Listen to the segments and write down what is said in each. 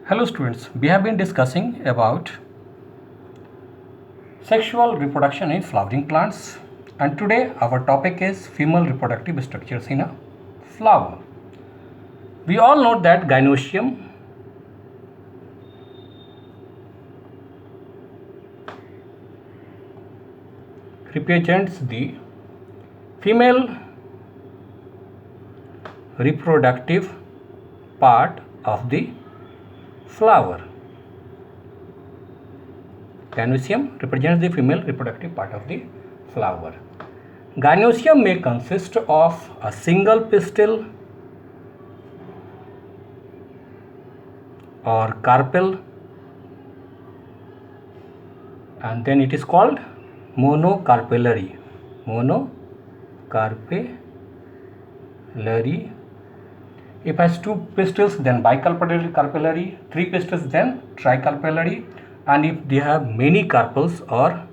Hello students, we have been discussing about sexual reproduction in flowering plants, and today our topic is female reproductive structures in a flower. We all know that gynoecium represents the female reproductive part of the flower. Gynoecium represents the female reproductive part of the flower. Gynoecium may consist of a single pistil or carpel, and then it is called monocarpellary. Monocarpellary. If has two pistils, then bicarpellary, three pistils, then tricarpellary, and if they have many carpels or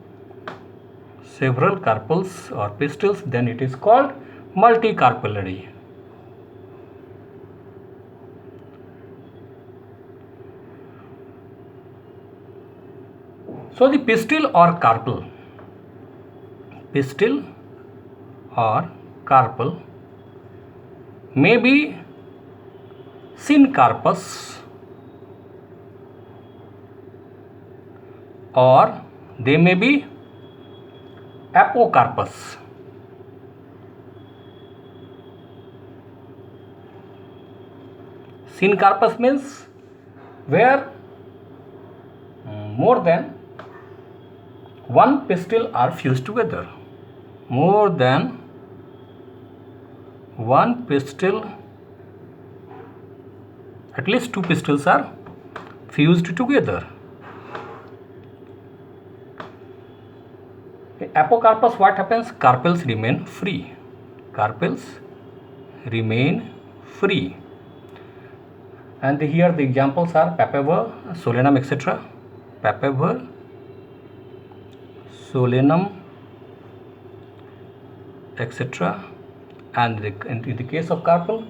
several carpels or pistils, then it is called multicarpellary. So the pistil or carpel may be syncarpous or they may be apocarpous. Syncarpous means where more than one pistil are fused together. More than one pistil, at least two pistils are fused together. In apocarpus, what happens? Carpels remain free. And here the examples are papaver, solanum, etc. Papaver, solanum, etc. And in the case of carpel,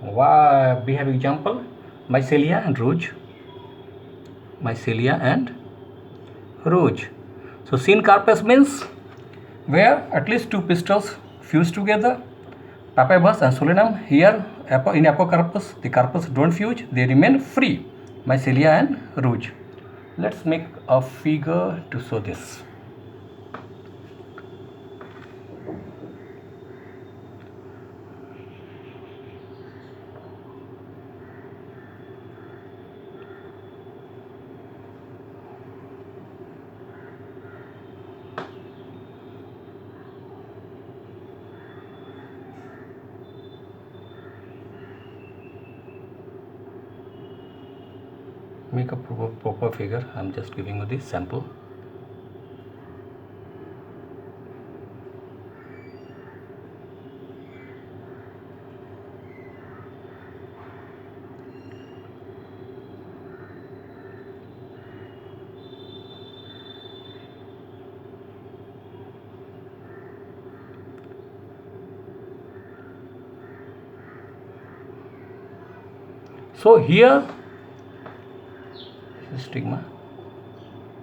we have example mycelia and rose. So syncarpous means where at least two pistils fuse together. Papaver and solanum, here in apocarpus the carpels don't fuse, they remain free. Mycelia and rose. Let's make a figure to show this. Make a proper figure. I'm just giving you the sample. So here stigma.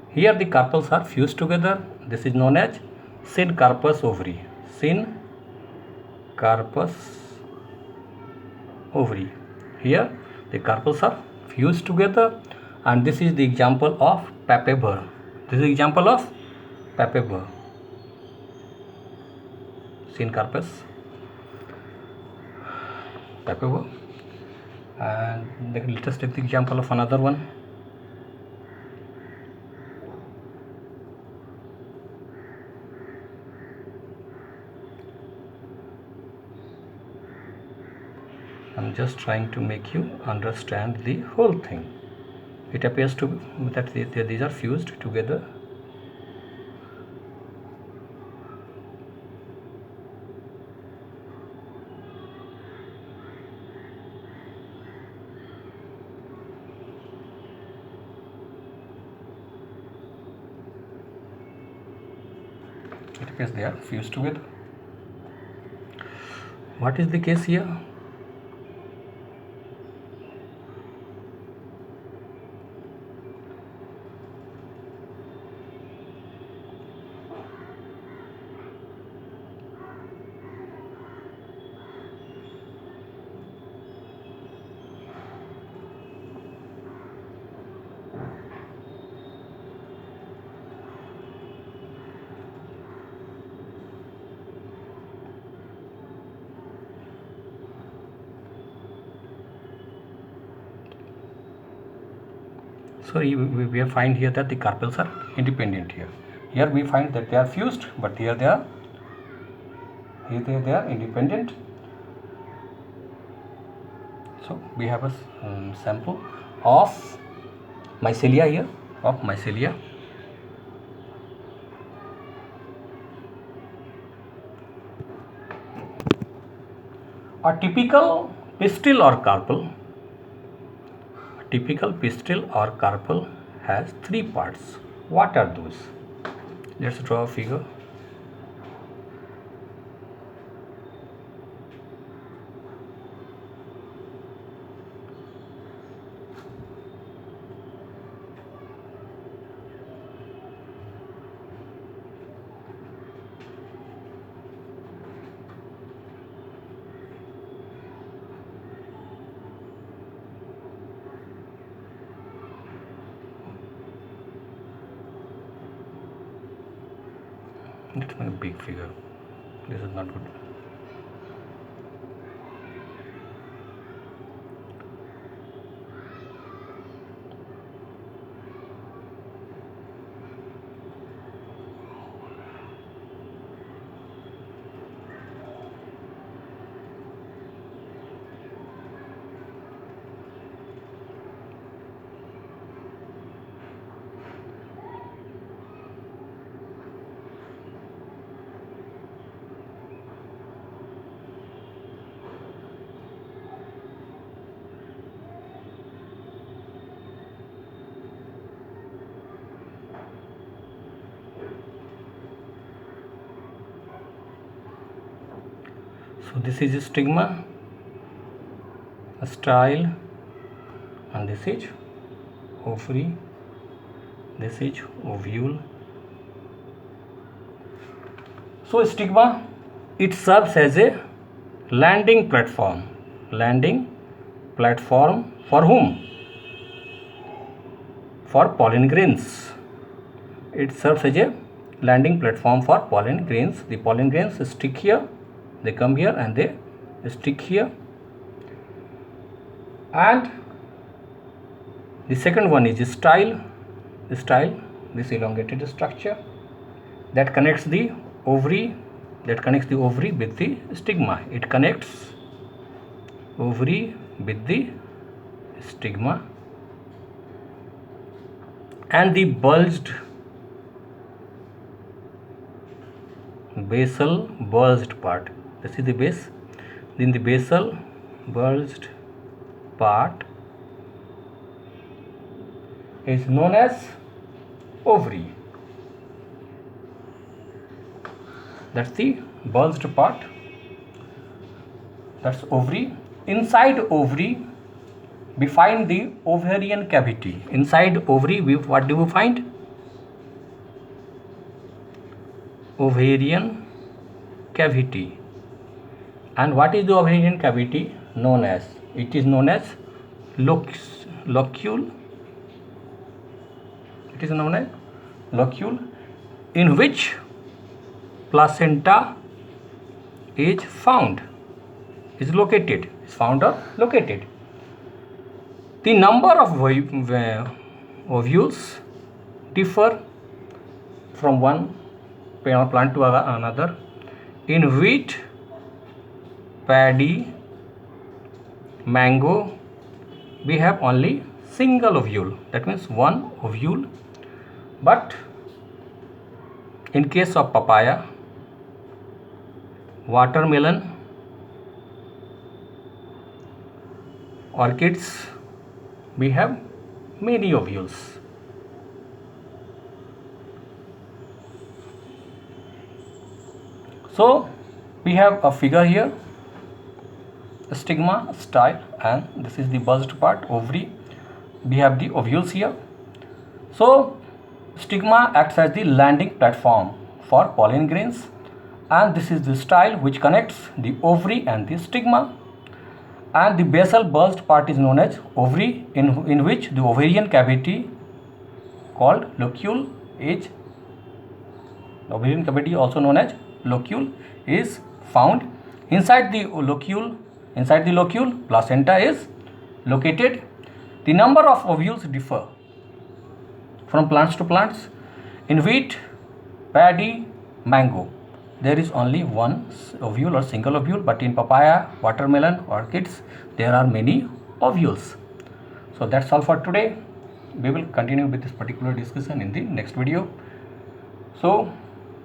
Here the carpels are fused together. This is known as syncarpous ovary. Here the carpels are fused together, and this is the example of papaver. Syncarpous papaver. And let us take the example of another one. I'm just trying to make you understand the whole thing. It appears to be that these are fused together. It appears they are fused together. What is the case here? So we find here that the carpels are independent here. Here we find that they are fused, but here they are independent. So we have a sample of mycelia here, A typical pistil or carpel has three parts. What are those? Let's draw a figure. Let's make a big figure. This is not good. So this is a stigma, a style, and this is ovary, this is ovule. So stigma, it serves as a landing platform for whom? For pollen grains. It serves as a landing platform for pollen grains. The pollen grains stick here, they come here and they stick here. And the second one is style, this elongated structure that connects the ovary with the stigma. It connects ovary with the stigma. And the basal bulged part, this is the base. Then the basal bulged part is known as ovary. That's the bulged part, that's ovary. Inside ovary we find the ovarian cavity. Inside ovary what do we find? Ovarian cavity. And what is the ovarian cavity known as? It is known as locule. It is known as locule, in which placenta is found, is located, is found or located. The number of ovules differ from one plant to another. In wheat, paddy, mango, we have only single ovule, that means one ovule. But in case of papaya, watermelon, orchids, we have many ovules. So we have a figure here, a stigma, style, and this is the bulged part, ovary. We have the ovules here. So stigma acts as the landing platform for pollen grains, and this is the style which connects the ovary and the stigma. And the basal bulged part is known as ovary, in which the ovarian cavity called locule is, ovarian cavity also known as locule, is found. Inside the locule placenta is located. The number of ovules differ from plants to plants. In wheat, paddy, mango, there is only one ovule or single ovule, but in papaya, watermelon, orchids, there are many ovules. So that's all for today. We will continue with this particular discussion in the next video. So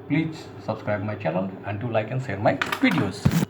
please subscribe my channel and do like and share my videos.